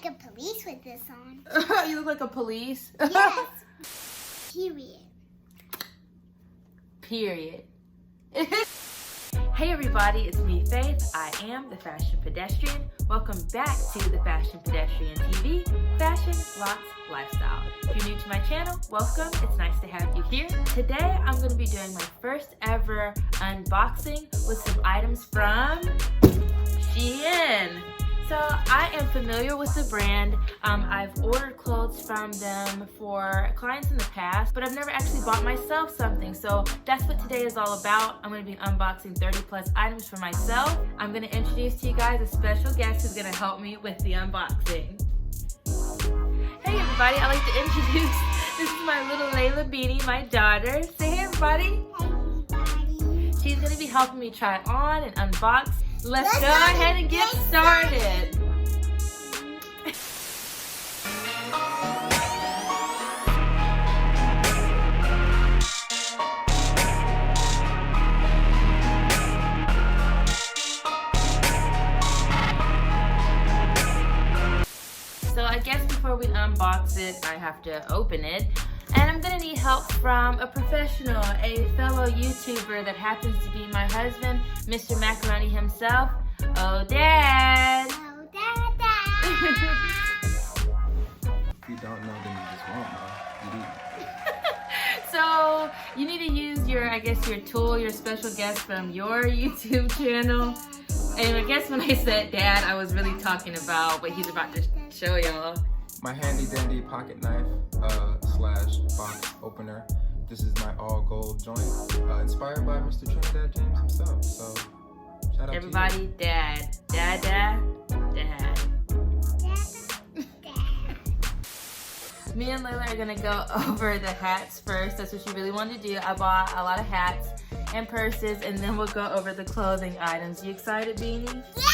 like a police with this on. You look like a police? Yes. Period. Hey everybody, it's me, Faith. I am the Fashion Pedestrian. Welcome back to the Fashion Pedestrian TV, Fashion, Lots, Lifestyle. If you're new to my channel, welcome. It's nice to have you here. Today, I'm going to be doing my first ever unboxing with some items from SHEIN. So I am familiar with the brand. I've ordered clothes from them for clients in the past, but I've never actually bought myself something. So that's what today is all about. I'm gonna be unboxing 30 plus items for myself. I'm gonna introduce to you guys a special guest who's gonna help me with the unboxing. Hey everybody, I'd like to introduce, this is my little Layla Beanie, my daughter. Say hey everybody. Hey everybody. She's gonna be helping me try on and unbox. Let's go ahead and get started. So I guess before we unbox it, I have to open it. And I'm gonna need help from a professional, a fellow YouTuber that happens to be my husband, Mr. Macaroni himself. Oh, Dad! Oh, Dada! If you don't know, then you just won't know. So, you need to use your, I guess, your tool, your special guest from your YouTube channel. And I guess when I said Dad, I was really talking about what he's about to show y'all. My handy dandy pocket knife slash box opener. This is my all gold joint, inspired by Mr. Trinidad James himself. So, shout out Everybody, to you. Dad. Dad, Dad, Dad. Me and Layla are gonna go over the hats first. That's what she really wanted to do. I bought a lot of hats and purses, and then we'll go over the clothing items. You excited, Beanie? Yeah!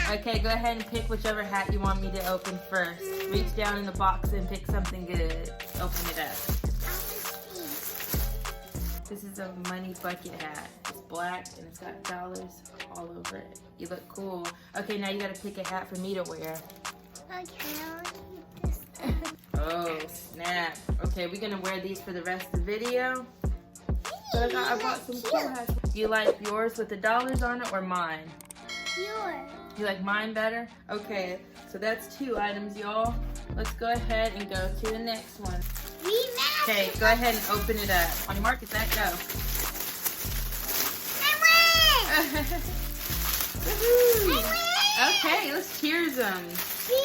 Okay, go ahead and pick whichever hat you want me to open first. Reach down in the box and pick something good. Open it up. This is a money bucket hat. It's black and it's got dollars all over it. You look cool. Okay, now you gotta pick a hat for me to wear. Okay, Oh, snap. Okay, we're gonna wear these for the rest of the video. But I bought some cool hats. Do you like yours with the dollars on it or mine? yours. You like mine better? Okay, so that's 2 items, y'all. Let's go ahead and go to the next one. Okay, go ahead and open it up. On your mark, get that, go. Woohoo! Okay, let's cheers them.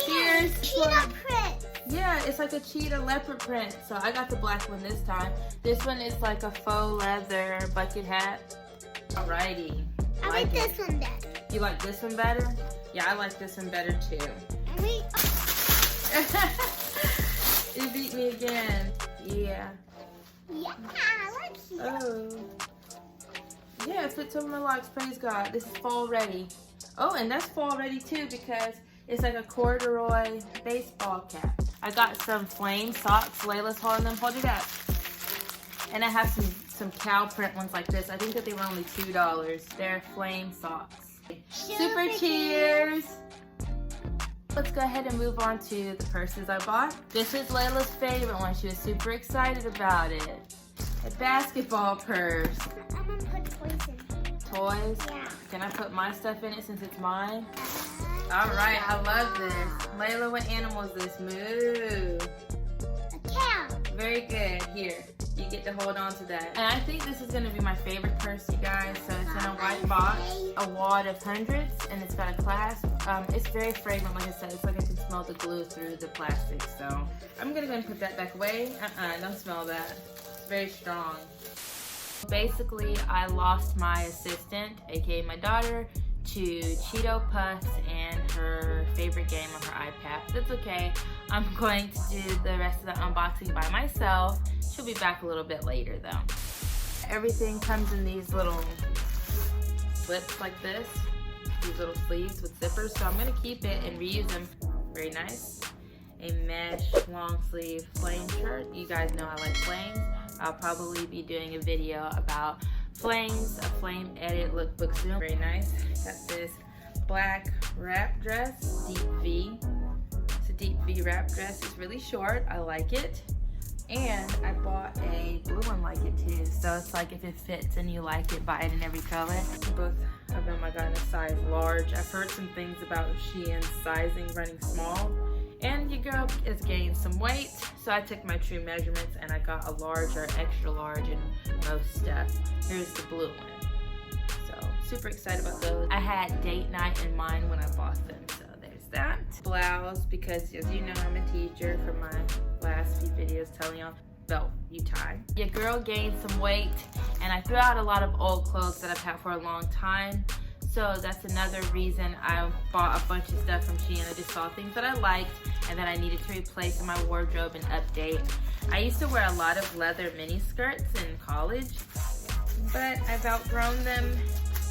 Cheers. Cheetah print. Yeah, it's like a cheetah leopard print. So I got the black one this time. This one is like a faux leather bucket hat. Alrighty. I like this one better. You like this one better? Yeah, I like this one better too. You beat me again. Yeah. Yeah, let's see. Oh. Yeah, it fits over my locks. Praise God. This is fall ready. Oh, and that's fall ready too because it's like a corduroy baseball cap. I got some flame socks. Layla's holding them. Hold it up. And I have some cow print ones like this. I think that they were only $2. They're flame socks. Super cheers! Let's go ahead and move on to the purses I bought. This is Layla's favorite one. She was super excited about it. A basketball purse. I'm gonna put toys in here. Toys? Yeah. Can I put my stuff in it since it's mine? Alright, I love this. Layla, what animal is this? Moo. A cow. Very good. Here, you get to hold on to that. And I think this is going to be my favorite purse, you guys. So it's in a white box, a wad of hundreds, and it's got a clasp. It's very fragrant, like I said. It's like I can smell the glue through the plastic. So I'm going to go and put that back away. Don't smell that. It's very strong. Basically, I lost my assistant, aka my daughter, to Cheeto Puffs and her favorite game on her iPad. That's okay. I'm going to do the rest of the unboxing by myself. She'll be back a little bit later though. Everything comes in these little slips like this. These little sleeves with zippers. So I'm gonna keep it and reuse them. Very nice. A mesh long sleeve flame shirt. You guys know I like flames. I'll probably be doing a video about flames, a flame edit lookbook soon. Very nice. Got this black wrap dress, deep V. This V-wrap dress. It's really short. I like it. And I bought a blue one like it too. So it's like if it fits and you like it, buy it in every color. Both of them I got in a size large. I've heard some things about SHEIN's sizing running small. And your girl has gained some weight. So I took my true measurements and I got a large or extra large in most stuff. Here's the blue one. So super excited about those. I had date night in mind when I bought them. So there's that. Blouse, because as you know, I'm a teacher from my last few videos telling y'all belt you tie. Your girl gained some weight and I threw out a lot of old clothes that I've had for a long time. So that's another reason I bought a bunch of stuff from SHEIN. I just saw things that I liked and that I needed to replace in my wardrobe and update. I used to wear a lot of leather mini skirts in college, but I've outgrown them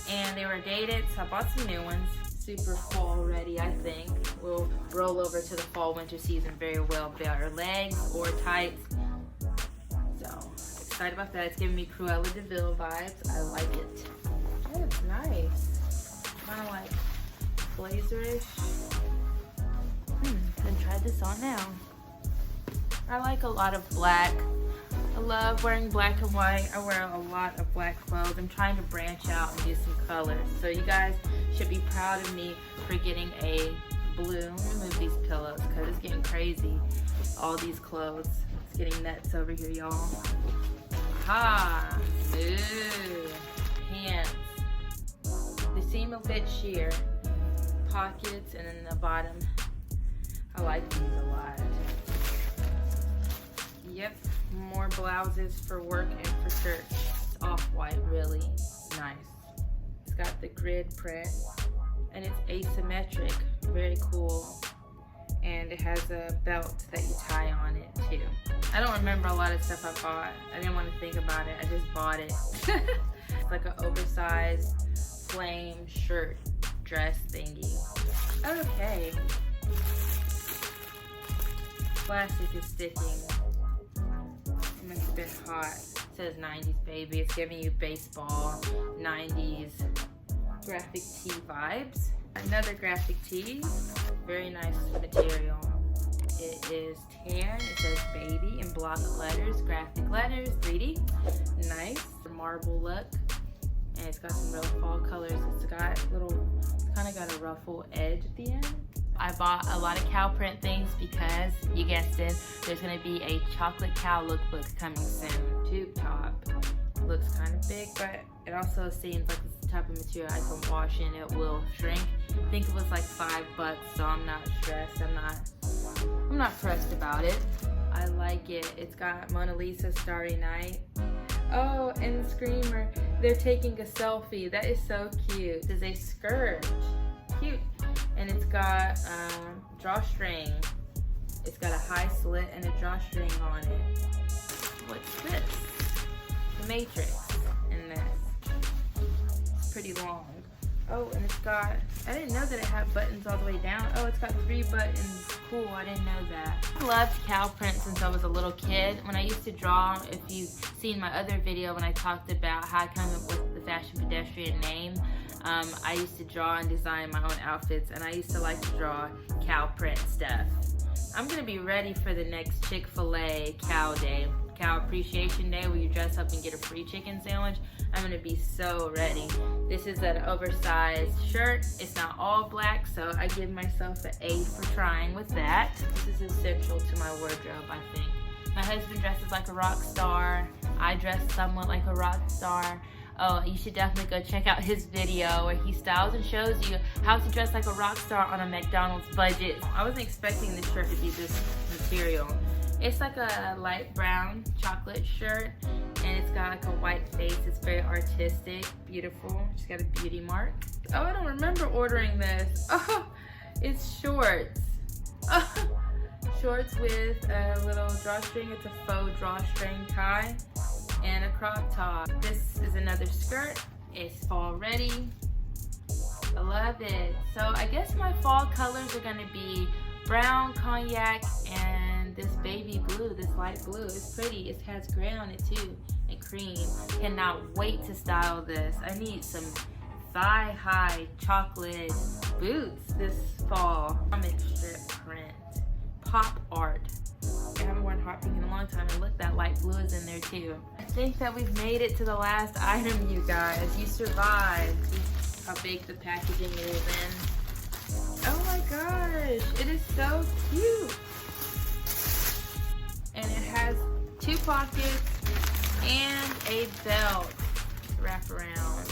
and they were dated, so I bought some new ones. Super fall ready, I think. We'll roll over to the fall winter season very well. Bare legs or tights. So excited about that. It's giving me Cruella de Vil vibes. I like it. Oh, it's nice. Kind of like blazerish. Then try this on now. I like a lot of black. I love wearing black and white. I wear a lot of black clothes. I'm trying to branch out and do some colors. So you guys should be proud of me for getting a blue. Let me move these pillows because it's getting crazy. All these clothes. It's getting nuts over here, y'all. Aha! Ooh. Pants. They seem a bit sheer. Pockets and then the bottom. I like these a lot. Yep. More blouses for work and for church. It's off-white, really nice. It's got the grid print and it's asymmetric, very cool. And it has a belt that you tie on it too. I don't remember a lot of stuff I bought. I didn't want to think about it, I just bought it. It's like an oversized flame shirt dress thingy. Okay. Plastic is sticking. Must have been hot. It says 90s baby. It's giving you baseball 90s graphic tee vibes. Another graphic tee. Very nice material. It is tan. It says baby in block letters, graphic letters, 3D. Nice. Marble look. And it's got some real fall colors. It's got kind of got a ruffle edge at the end. I bought a lot of cow print things because, you guessed it, there's going to be a chocolate cow lookbook coming soon. Tube top. Looks kind of big, but it also seems like it's the type of material I can wash and it will shrink. I think it was like $5, so I'm not stressed. I'm not pressed about it. I like it. It's got Mona Lisa Starry Night. Oh, and the Screamer. They're taking a selfie. That is so cute. This is a skirt. Cute. And it's got drawstring. It's got a high slit and a drawstring on it. What's this? The Matrix in this. It's pretty long. Oh, and it's got, I didn't know that it had buttons all the way down. Oh, it's got 3 buttons. Cool, I didn't know that. I loved cow print since I was a little kid. When I used to draw, if you've seen my other video when I talked about how I came up with the Fashion Pedestrian name, I used to draw and design my own outfits, and I used to like to draw cow print stuff. I'm gonna be ready for the next Chick-fil-A Cow Day, Cow Appreciation Day, where you dress up and get a free chicken sandwich. I'm gonna be so ready. This is an oversized shirt. It's not all black, so I give myself an A for trying with that. This is essential to my wardrobe, I think. My husband dresses like a rock star. I dress somewhat like a rock star. Oh, you should definitely go check out his video where he styles and shows you how to dress like a rock star on a McDonald's budget. I wasn't expecting this shirt to be this material. It's like a light brown chocolate shirt, and it's got like a white face. It's very artistic, beautiful. It's got a beauty mark. Oh, I don't remember ordering this. Oh, it's shorts. Oh, shorts with a little drawstring. It's a faux drawstring tie and a crop top. This is another skirt. It's fall ready. I love it. So I guess my fall colors are gonna be brown, cognac, and this baby blue, this light blue. It's pretty. It has gray on it too, and cream. Cannot wait to style this. I need some thigh-high chocolate boots this fall. Comic strip print. pop art. I haven't worn hot pink in a long time, and look, that light blue is in there too. I think that we've made it to the last item, you guys. You survived. See how big the packaging is in. Oh my gosh, it is so cute. And it has 2 pockets and a belt to wrap around.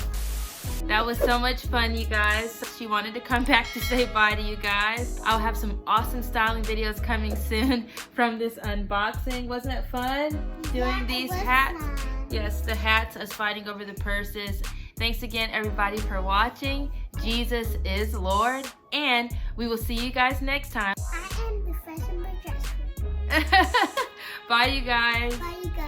That was so much fun, you guys. She wanted to come back to say bye to you guys. I'll have some awesome styling videos coming soon from this unboxing. Wasn't it fun doing these hats? Fun. Yes, the hats, us fighting over the purses. Thanks again, everybody, for watching. Jesus is Lord, and we will see you guys next time. I am the Fashion Pedestrian. Bye, you guys. Bye, you guys.